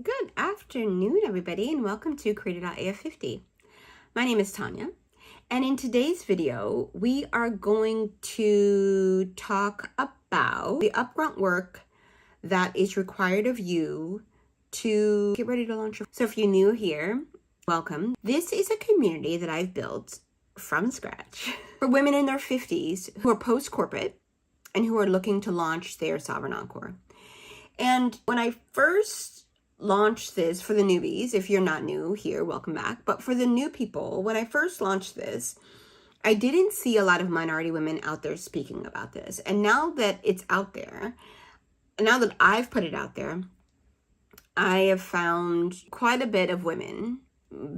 Good afternoon, everybody, and welcome to Creator.af50. My name is Tanya, and in today's video, we are going to talk about the upfront work that is required of you to get ready to launch. So if you're new here, welcome. This is a community that I've built from scratch for women in their 50s who are post-corporate and who are looking to launch their sovereign encore. And when I first launched this for the newbies, if you're not new here, welcome back. But for the new people, when I first launched this, I didn't see a lot of minority women out there speaking about this. And now that it's out there, now that I've put it out there, I have found quite a bit of women,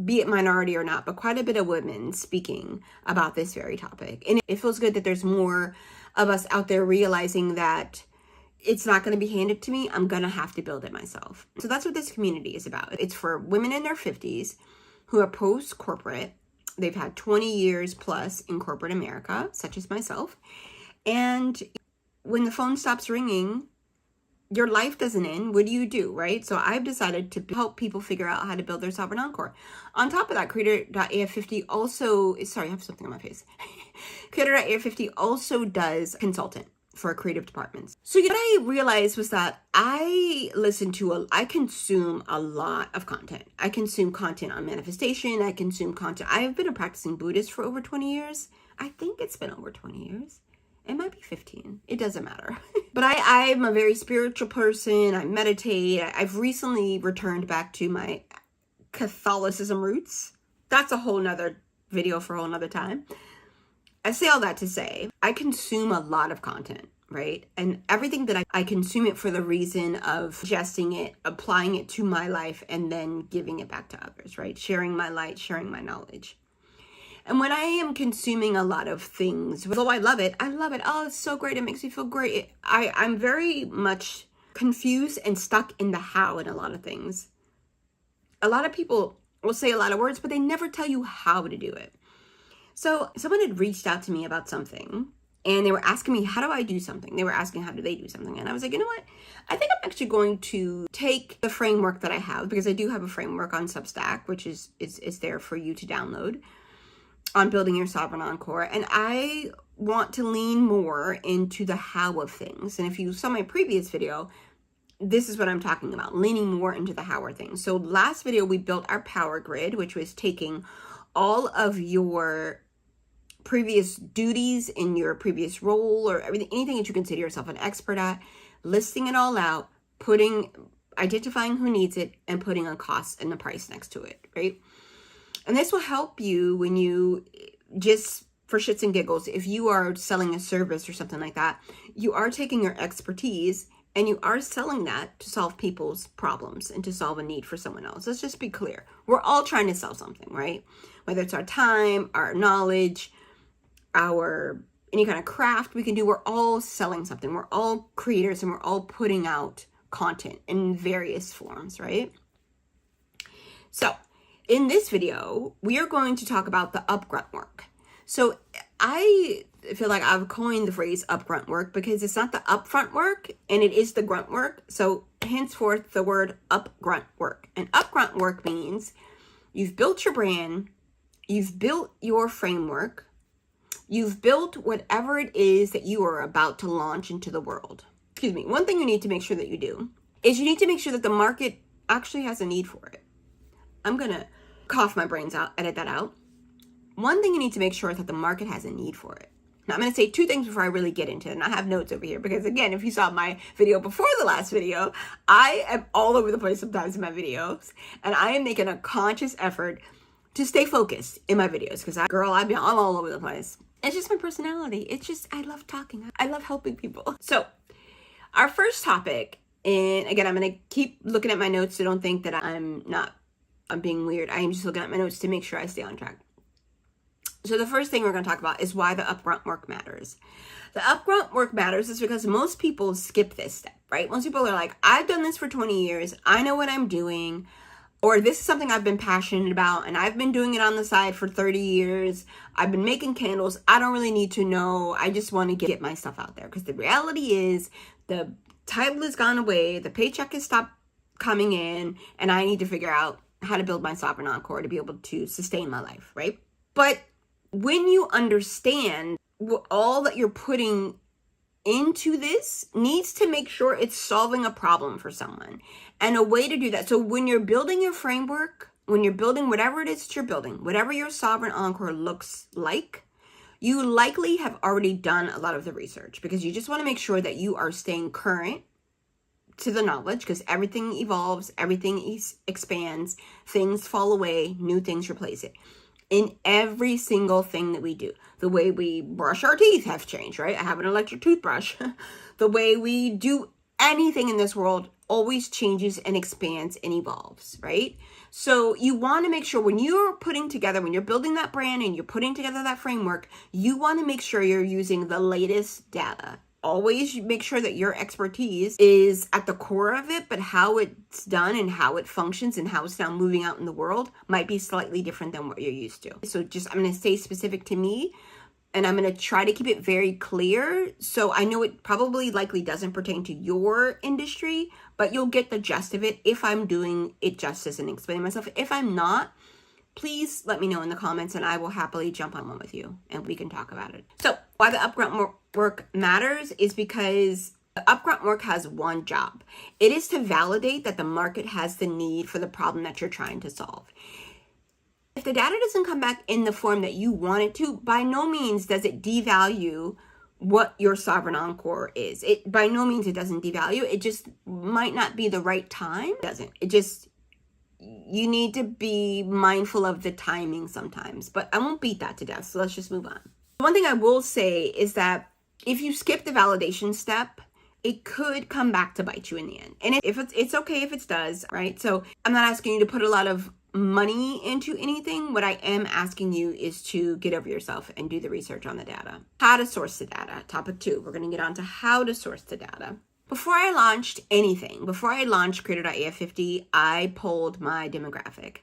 be it minority or not, but quite a bit of women speaking about this very topic. And it feels good that there's more of us out there realizing that it's not going to be handed to me. I'm going to have to build it myself. So that's what this community is about. It's for women in their 50s who are post-corporate. They've had 20 years plus in corporate America, such as myself. And when the phone stops ringing, your life doesn't end. What do you do, right? So I've decided to help people figure out how to build their sovereign encore. On top of that, Creator.af50 also, sorry, I have something on my face. Creator.af50 also does consultant for creative departments. So what I realized was that I consume a lot of content. I consume content on manifestation. I consume content. I have been a practicing Buddhist for over 20 years. I think it's been over 20 years. It might be 15. It doesn't matter. But I'm a very spiritual person. I meditate. I've recently returned back to my Catholicism roots. That's a whole nother video for a whole nother time. I say all that to say, I consume a lot of content, right? And everything that I consume it for the reason of digesting it, applying it to my life, and then giving it back to others, right? Sharing my light, sharing my knowledge. And when I am consuming a lot of things, although I love it. Oh, it's so great. It makes me feel great. I'm very much confused and stuck in the how in a lot of things. A lot of people will say a lot of words, but they never tell you how to do it. So someone had reached out to me about something and they were asking me, how do I do something? They were asking, how do they do something? And I was like, you know what? I think I'm actually going to take the framework that I have, because I do have a framework on Substack, which is there for you to download, on building your sovereign encore. And I want to lean more into the how of things. And if you saw my previous video, this is what I'm talking about, leaning more into the how of things. So last video, we built our power grid, which was taking all of your previous duties in your previous role or anything that you consider yourself an expert at, listing it all out, identifying who needs it, and putting a cost and a price next to it, right? And this will help you when you, just for shits and giggles, if you are selling a service or something like that, you are taking your expertise and you are selling that to solve people's problems and to solve a need for someone else. Let's just be clear. We're all trying to sell something, right? Whether it's our time, our knowledge, any kind of craft we can do, we're all selling something. We're all creators and we're all putting out content in various forms, right? So in this video, we are going to talk about the upgrunt work. So I feel like I've coined the phrase upgrunt work because it's not the upfront work and it is the grunt work. So henceforth, the word upgrunt work. And upgrunt work means you've built your brand, you've built your framework, you've built whatever it is that you are about to launch into the world. Excuse me. One thing you need to make sure that you do is you need to make sure that the market actually has a need for it. I'm going to cough my brains out, edit that out. One thing you need to make sure is that the market has a need for it. Now, I'm going to say two things before I really get into it. And I have notes over here because, again, if you saw my video before the last video, I am all over the place sometimes in my videos. And I am making a conscious effort to stay focused in my videos because, I've been all over the place. It's just my personality. I love talking. I love helping people. So our first topic, and again, I'm going to keep looking at my notes, so don't think that I'm being weird. I am just looking at my notes to make sure I stay on track. So the first thing we're going to talk about is why the upfront work matters. The upfront work matters is because most people skip this step, right? Most people are like, I've done this for 20 years. I know what I'm doing. Or this is something I've been passionate about and I've been doing it on the side for 30 years. I've been making candles. I don't really need to know. I just want to get my stuff out there. Because the reality is the title has gone away. The paycheck has stopped coming in and I need to figure out how to build my sovereign encore to be able to sustain my life, right? But when you understand all that you're putting into this needs to make sure it's solving a problem for someone, and a way to do that. So when you're building your framework, when you're building whatever it is that you're building, whatever your sovereign encore looks like, you likely have already done a lot of the research, because you just want to make sure that you are staying current to the knowledge, because everything evolves, everything expands, things fall away, new things replace it. In every single thing that we do, the way we brush our teeth have changed, right? I have an electric toothbrush. The way we do anything in this world always changes and expands and evolves, right? So you want to make sure when you're putting together, when you're building that brand and you're putting together that framework, you want to make sure you're using the latest data. Always make sure that your expertise is at the core of it, but how it's done and how it functions and how it's now moving out in the world might be slightly different than what you're used to. So I'm going to stay specific to me, and I'm going to try to keep it very clear. So I know it probably likely doesn't pertain to your industry, but you'll get the gist of it if I'm doing it justice and explaining myself. If I'm not, please let me know in the comments and I will happily jump on one with you and we can talk about it. So why the Upgrunt work matters is because the Upgrunt work has one job. It is to validate that the market has the need for the problem that you're trying to solve. If the data doesn't come back in the form that you want it to, by no means does it devalue what your sovereign encore is. It by no means it doesn't devalue. It just might not be the right time. It doesn't. It just, you need to be mindful of the timing sometimes, but I won't beat that to death. So let's just move on. One thing I will say is that if you skip the validation step, it could come back to bite you in the end. And if it's okay if it does, right? So I'm not asking you to put a lot of money into anything. What I am asking you is to get over yourself and do the research on the data. How to source the data. Topic 2, we're going to get on to how to source the data. Before I launched anything, before I launched Creator.af50, I polled my demographic.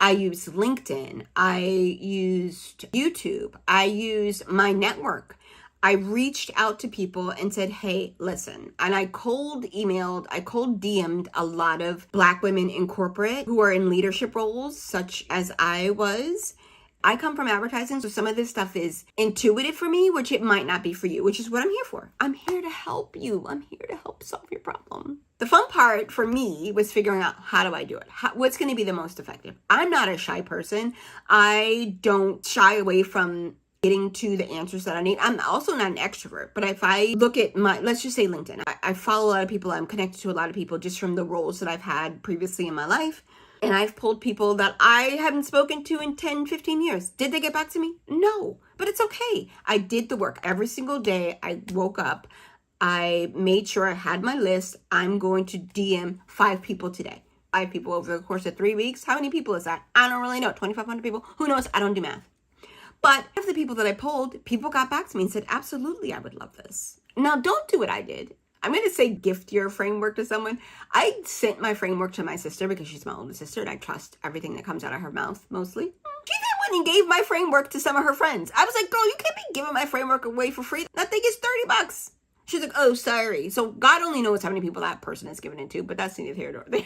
I used LinkedIn. I used YouTube. I used my network. I reached out to people and said, hey, listen. And I cold DM'd a lot of Black women in corporate who are in leadership roles, such as I was. I come from advertising, so some of this stuff is intuitive for me, which it might not be for you, which is what I'm here for. I'm here to help you. I'm here to help solve your problem. The fun part for me was figuring out, how do I do it? What's going to be the most effective? I'm not a shy person. I don't shy away from getting to the answers that I need. I'm also not an extrovert, but if I look at let's just say LinkedIn, I follow a lot of people. I'm connected to a lot of people just from the roles that I've had previously in my life. And I've pulled people that I haven't spoken to in 10, 15 years. Did they get back to me? No, but it's okay. I did the work. Every single day I woke up, I made sure I had my list. I'm going to DM 5 people today. 5 people over the course of 3 weeks. How many people is that? I don't really know. 2,500 people? Who knows? I don't do math. But of the people that I polled, people got back to me and said, absolutely, I would love this. Now, don't do what I did. I'm going to say gift your framework to someone. I sent my framework to my sister because she's my older sister and I trust everything that comes out of her mouth mostly. She then went and gave my framework to some of her friends. I was like, girl, you can't be giving my framework away for free. That thing is $30. She's like, oh, sorry. So God only knows how many people that person has given it to, but that's neither here nor there.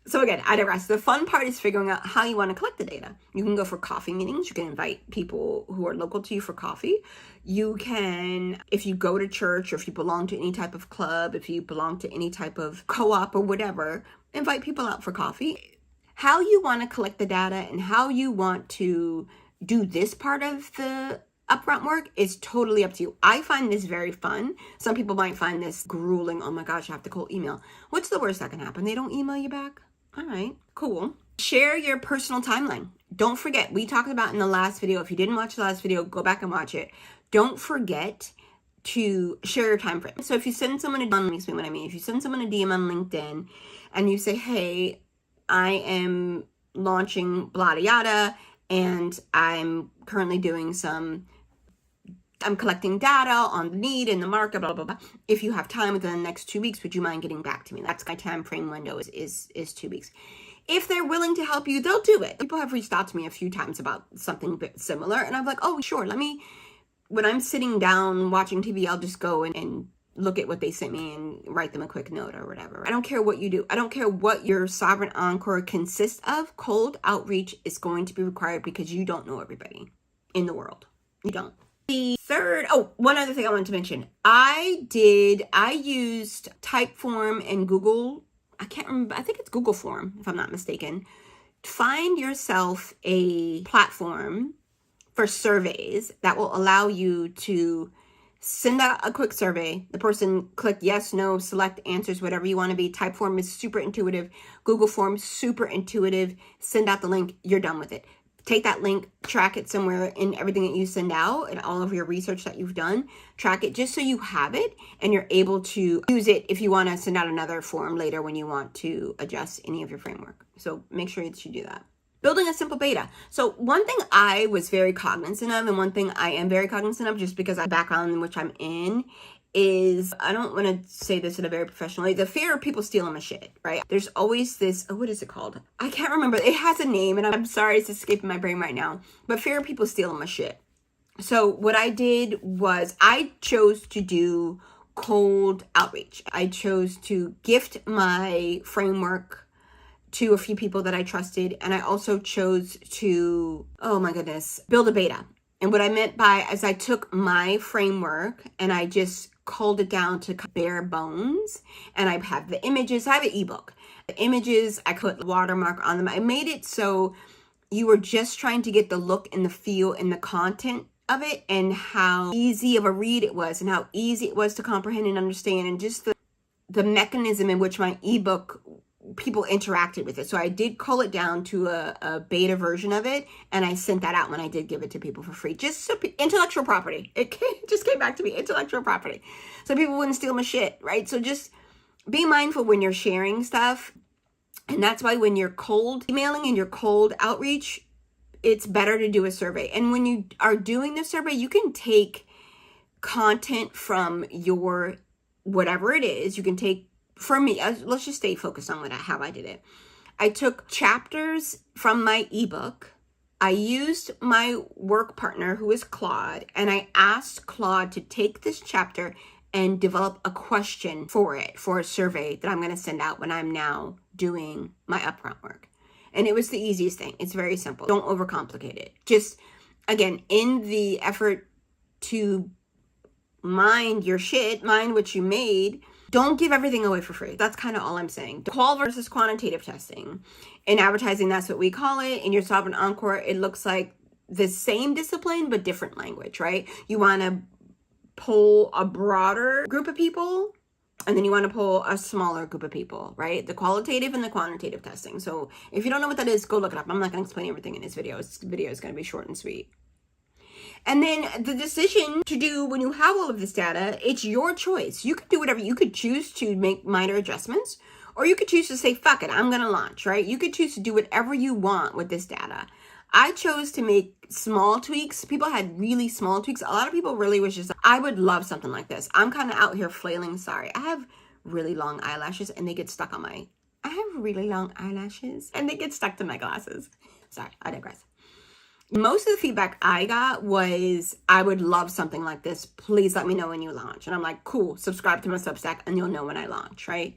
So again, I digress. The fun part is figuring out how you want to collect the data. You can go for coffee meetings. You can invite people who are local to you for coffee. You can, if you go to church or if you belong to any type of club, if you belong to any type of co-op or whatever, invite people out for coffee. How you want to collect the data and how you want to do this part of the upfront work is totally up to you. I find this very fun. Some people might find this grueling. Oh my gosh, I have to cold email. What's the worst that can happen? They don't email you back? All right, cool. Share your personal timeline. Don't forget, we talked about in the last video. If you didn't watch the last video, go back and watch it. Don't forget to share your time frame. So if you send someone let me explain what I mean. If you send someone a DM on LinkedIn and you say, hey, I am launching blah yada, and I'm currently doing I'm collecting data on the need in the market, blah, blah, blah. If you have time within the next 2 weeks, would you mind getting back to me? That's my time frame window is 2 weeks. If they're willing to help you, they'll do it. People have reached out to me a few times about something a bit similar. And I'm like, oh, sure. When I'm sitting down watching TV, I'll just go and look at what they sent me and write them a quick note or whatever. I don't care what you do. I don't care what your Sovereign Encore consists of. Cold outreach is going to be required because you don't know everybody in the world. You don't. The third, one other thing I wanted to mention. I used Typeform and Google. I can't remember. I think it's Google Form, if I'm not mistaken. Find yourself a platform for surveys that will allow you to send out a quick survey. The person click yes, no, select answers, whatever you want to be. Typeform is super intuitive. Google Forms, super intuitive. Send out the link. You're done with it. Take that link, track it somewhere in everything that you send out and all of your research that you've done. Track it just so you have it and you're able to use it if you want to send out another form later when you want to adjust any of your framework. So make sure that you do that. Building a simple beta. So one thing I was very cognizant of, and one thing I am very cognizant of just because of the background in which I'm in, is, I don't want to say this in a very professional way, the fear of people stealing my shit, right? There's always this, what is it called? I can't remember. It has a name and I'm sorry, it's escaping my brain right now, but fear of people stealing my shit. So what I did was I chose to do cold outreach. I chose to gift my framework to a few people that I trusted. And I also chose to, build a beta. And what I meant by, as I took my framework and I just culled it down to bare bones, and I have the images, I have an ebook. The images, I put watermark on them. I made it so you were just trying to get the look and the feel and the content of it and how easy of a read it was and how easy it was to comprehend and understand, and just the mechanism in which my ebook people interacted with it. So I did cull it down to a beta version of it, and I sent that out when I did give it to people for free. Just so intellectual property. It just came back to me, intellectual property. So people wouldn't steal my shit, right? So just be mindful when you're sharing stuff. And that's why when you're cold emailing and you're cold outreach, it's better to do a survey. And when you are doing the survey, you can take content from your whatever it is. You can take, for me, let's just stay focused on how I did it. I took chapters from my ebook. I used my work partner, who is Claude, and I asked Claude to take this chapter and develop a question for it, for a survey that I'm going to send out when I'm now doing my Upgrunt work. And it was the easiest thing. It's very simple. Don't overcomplicate it. Just, again, in the effort to mind your shit, mind what you made, don't give everything away for free. That's kind of all I'm saying. Qual versus quantitative testing. In advertising, that's what we call it. In your Sovereign Encore, it looks like the same discipline, but different language, right? You want to pull a broader group of people, and then you want to pull a smaller group of people, right? The qualitative and the quantitative testing. So if you don't know what that is, go look it up. I'm not going to explain everything in this video. This video is going to be short and sweet. And then the decision to do when you have all of this data, it's your choice. You could do whatever. You could choose to make minor adjustments, or you could choose to say, fuck it, I'm going to launch, right? You could choose to do whatever you want with this data. I chose to make small tweaks. People had really small tweaks. A lot of people really was just, I would love something like this. I'm kind of out here flailing. Sorry. I have really long eyelashes and they get stuck on I have really long eyelashes and they get stuck to my glasses. Sorry, I digress. Most of the feedback I got was, I would love something like this. Please let me know when you launch. And I'm like, cool, subscribe to my Substack and you'll know when I launch, right?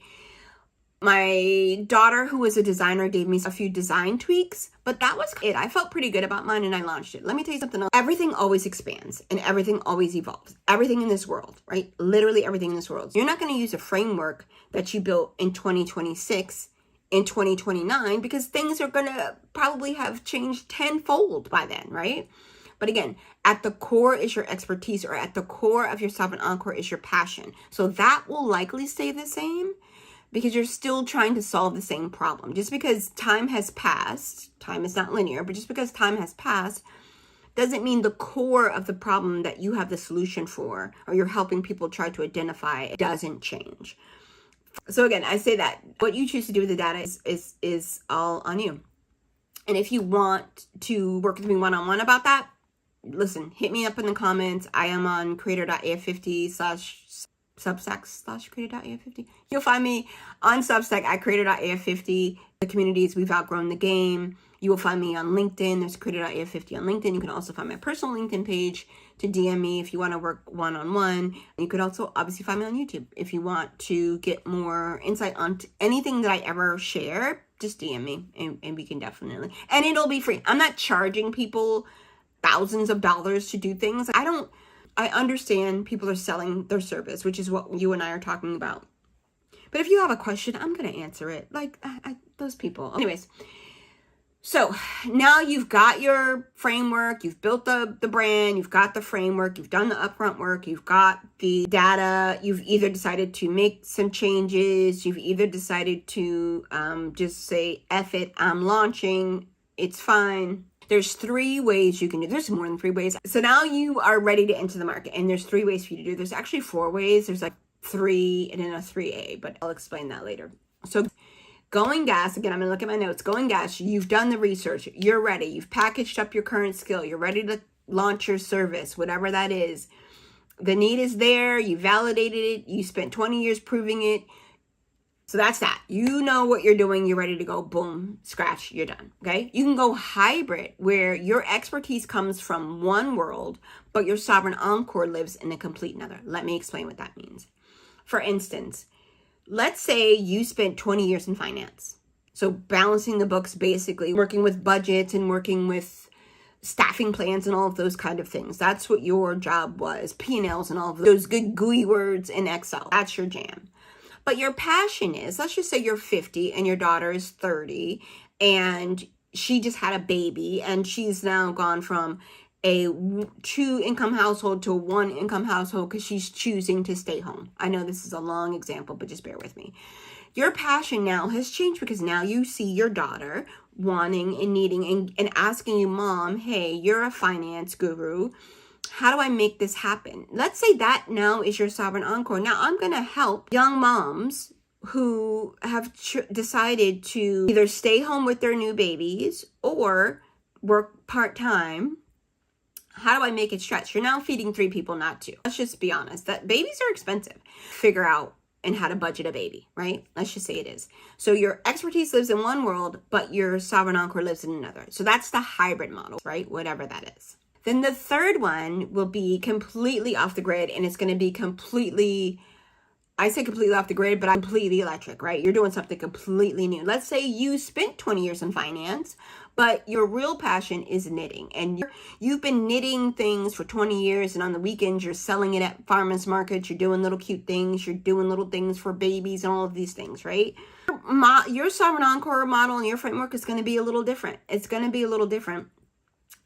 My daughter, who is a designer, gave me a few design tweaks, but that was it. I felt pretty good about mine and I launched it. Let me tell you something else. Everything always expands and everything always evolves. Everything in this world, right? Literally everything in this world. You're not going to use a framework that you built in 2026 in 2029 because things are going to probably have changed tenfold by then, right? But again, at the core is your expertise, or at the core of your Sovereign Encore is your passion. So that will likely stay the same because you're still trying to solve the same problem. Just because time has passed, time is not linear, but just because time has passed doesn't mean the core of the problem that you have the solution for, or you're helping people try to identify, doesn't change. So again, I say that what you choose to do with the data is all on you. And if you want to work with me one-on-one about that, listen, hit me up in the comments. I am on creator.af50/Substack/creator.af50. You'll find me on Substack at creator.af50. The communities, we've outgrown the game. You will find me on LinkedIn. There's Creator.af50 on LinkedIn. You can also find my personal LinkedIn page to DM me if you want to work one-on-one. You could also obviously find me on YouTube if you want to get more insight on anything that I ever share. Just DM me and we can definitely, and it'll be free. I'm not charging people thousands of dollars to do things. I understand people are selling their service, which is what you and I are talking about. But if you have a question, I'm going to answer it. Like those people. Anyways, so now you've got your framework, you've built the brand, you've got the framework, you've done the upfront work, you've got the data, you've either decided to make some changes, you've either decided to just say, F it, I'm launching, it's fine. There's 3 ways you can do. There's more than 3 ways. So now you are ready to enter the market, and there's 3 ways for you to do. There's actually 4 ways. There's like 3 and then a 3A, but I'll explain that later. So going gas, again, I'm gonna look at my notes. Going gas, you've done the research, you're ready, you've packaged up your current skill, you're ready to launch your service, whatever that is. The need is there, you validated it, you spent 20 years proving it. So that's that. You know what you're doing, you're ready to go, boom, scratch, you're done, okay? You can go hybrid, where your expertise comes from one world, but your sovereign encore lives in a complete another. Let me explain what that means. For instance, let's say you spent 20 years in finance. So balancing the books, basically working with budgets and working with staffing plans and all of those kind of things. That's what your job was. P&Ls and all of those good GUI words in Excel. That's your jam. But your passion is, let's just say you're 50 and your daughter is 30 and she just had a baby and she's now gone from a 2-income household to a 1-income household because she's choosing to stay home. I know this is a long example, but just bear with me. Your passion now has changed because now you see your daughter wanting and needing and asking you, Mom, hey, you're a finance guru. How do I make this happen? Let's say that now is your sovereign encore. Now I'm going to help young moms who have decided to either stay home with their new babies or work part-time. How do I make it stretch? You're now feeding 3 people, not 2. Let's just be honest, that babies are expensive. Figure out and how to budget a baby, right? Let's just say it is. So your expertise lives in one world, but your sovereign encore lives in another. So that's the hybrid model, right? Whatever that is. Then the third one will be completely off the grid, and it's going to be completely, I say completely off the grid, but I'm completely electric, right? You're doing something completely new. Let's say you spent 20 years in finance, but your real passion is knitting, and you've been knitting things for 20 years, and on the weekends you're selling it at farmers markets, you're doing little cute things, you're doing little things for babies and all of these things, right? Your sovereign encore model and your framework is going to be a little different. It's going to be a little different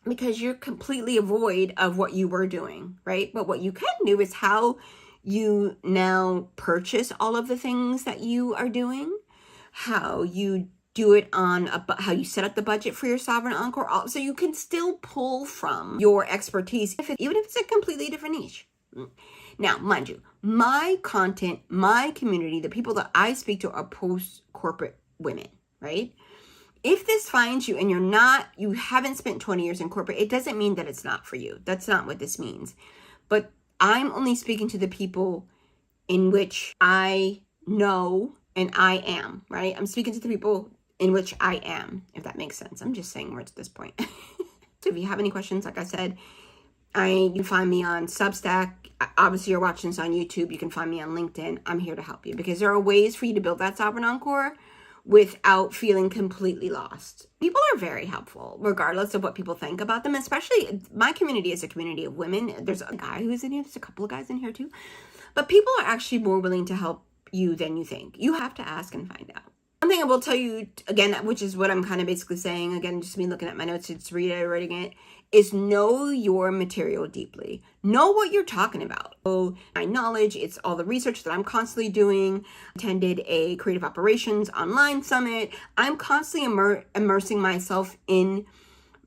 because you're completely void of what you were doing, right? But what you can do is how you now purchase all of the things that you are doing, how you do it on how you set up the budget for your sovereign encore, so you can still pull from your expertise, even if it's a completely different niche. Now, mind you, my content, my community, the people that I speak to are post-corporate women, right? If this finds you and you haven't spent 20 years in corporate, it doesn't mean that it's not for you. That's not what this means. But I'm only speaking to the people in which I know and I am, right? I'm speaking to the people in which I am, if that makes sense. I'm just saying words at this point. So if you have any questions, like I said, you can find me on Substack. Obviously, you're watching this on YouTube. You can find me on LinkedIn. I'm here to help you because there are ways for you to build that sovereign encore without feeling completely lost. People are very helpful, regardless of what people think about them, especially my community is a community of women. There's a guy who is in here. There's a couple of guys in here too. But people are actually more willing to help you than you think. You have to ask and find out. One thing I will tell you, again, which is what I'm kind of basically saying, again, just me looking at my notes, it's reiterating it, is know your material deeply. Know what you're talking about. So my knowledge, it's all the research that I'm constantly doing. Attended a creative operations online summit. I'm constantly immersing myself in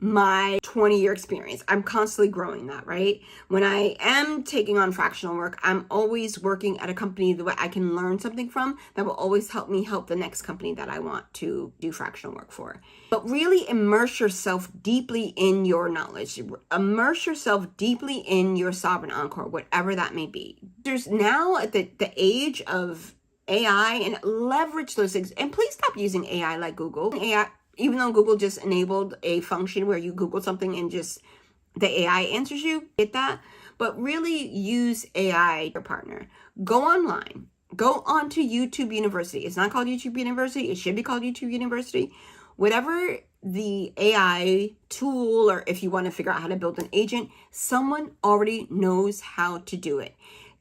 my 20-year experience. I'm constantly growing that, right? When I am taking on fractional work, I'm always working at a company that I can learn something from that will always help me help the next company that I want to do fractional work for. But really immerse yourself deeply in your knowledge. Immerse yourself deeply in your sovereign encore, whatever that may be. There's now at the age of AI, and leverage those things. And please stop using AI like Google. even though Google just enabled a function where you Google something and just the AI answers you, get that? But really use AI, your partner. Go online. Go on to YouTube University. It's not called YouTube University. It should be called YouTube University. Whatever the AI tool, or if you want to figure out how to build an agent, someone already knows how to do it.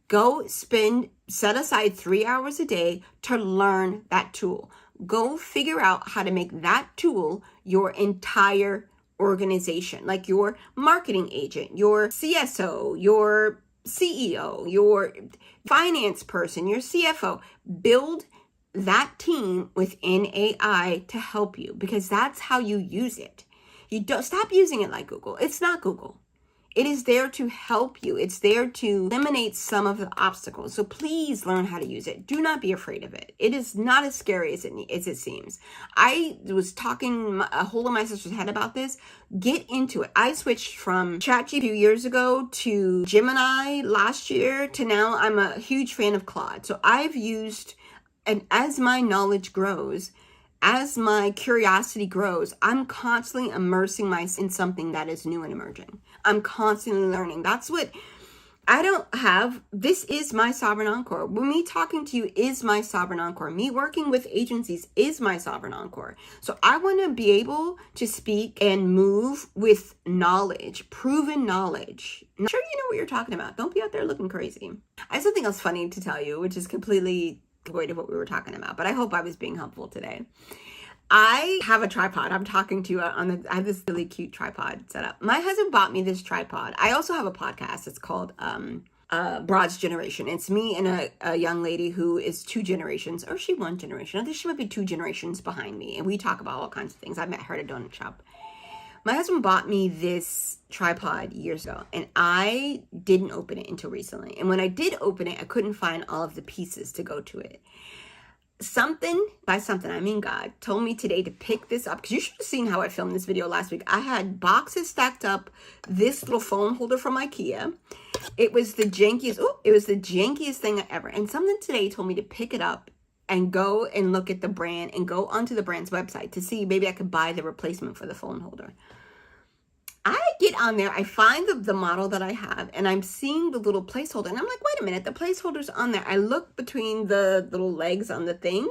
Go set aside 3 hours a day to learn that tool. Go figure out how to make that tool your entire organization, like your marketing agent, your CSO, your CEO, your finance person, your CFO. Build that team within AI to help you, because that's how you use it. You don't stop using it like Google. It's not Google. It is there to help you. It's there to eliminate some of the obstacles. So please learn how to use it. Do not be afraid of it. It is not as scary as it seems. I was talking a whole of my sister's head about this. Get into it. I switched from ChatGPT a few years ago to Gemini last year to now I'm a huge fan of Claude. So I've used, and as my knowledge grows, as my curiosity grows, I'm constantly immersing myself in something that is new and emerging. I'm constantly learning. That's what I don't have. This is my sovereign encore. When me talking to you is my sovereign encore. Me working with agencies is my sovereign encore. So I want to be able to speak and move with knowledge, proven knowledge. I'm sure you know what you're talking about. Don't be out there looking crazy. I have something else funny to tell you, which is completely void of what we were talking about, but I hope I was being helpful today. I have a tripod. I'm talking to you I have this really cute tripod set up. My husband bought me this tripod. I also have a podcast. It's called Broad's Generation. It's me and a young lady who is 2 generations, or she 1 generation. I think she might be 2 generations behind me. And we talk about all kinds of things. I met her at a donut shop. My husband bought me this tripod years ago, and I didn't open it until recently. And when I did open it, I couldn't find all of the pieces to go to it. By something, I mean God, told me today to pick this up, because you should have seen how I filmed this video last week. I had boxes stacked up, this little phone holder from IKEA. It was the jankiest thing ever. And something today told me to pick it up and go and look at the brand and go onto the brand's website to see maybe I could buy the replacement for the phone holder. I get on there, I find the model that I have, and I'm seeing the little placeholder, and I'm like, wait a minute, the placeholder's on there. I look between the little legs on the thing.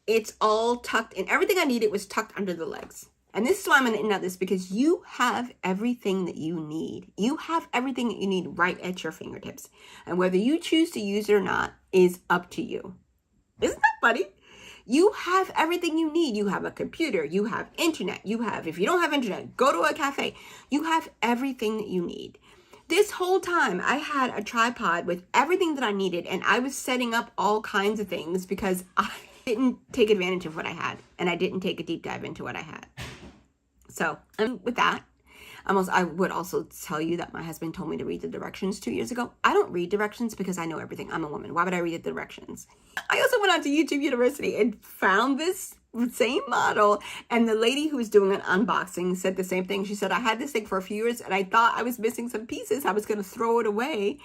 It's all tucked, and everything I needed was tucked under the legs. And this is why I'm going to end up this, because you have everything that you need. You have everything that you need right at your fingertips. And whether you choose to use it or not is up to you. Isn't that funny? You have everything you need. You have a computer, you have internet, if you don't have internet, go to a cafe. You have everything that you need. This whole time I had a tripod with everything that I needed, and I was setting up all kinds of things because I didn't take advantage of what I had, and I didn't take a deep dive into what I had. So with that, I would also tell you that my husband told me to read the directions 2 years ago. I don't read directions because I know everything. I'm a woman. Why would I read the directions? I also went on to YouTube University and found this same model. And the lady who was doing an unboxing said the same thing. She said, I had this thing for a few years and I thought I was missing some pieces. I was going to throw it away.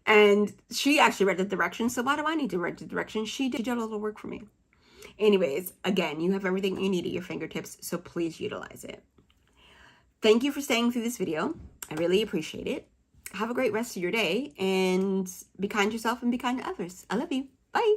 And she actually read the directions. So why do I need to read the directions? She did a little work for me. Anyways, again, you have everything you need at your fingertips. So please utilize it. Thank you for staying through this video. I really appreciate it. Have a great rest of your day, and be kind to yourself and be kind to others. I love you. Bye.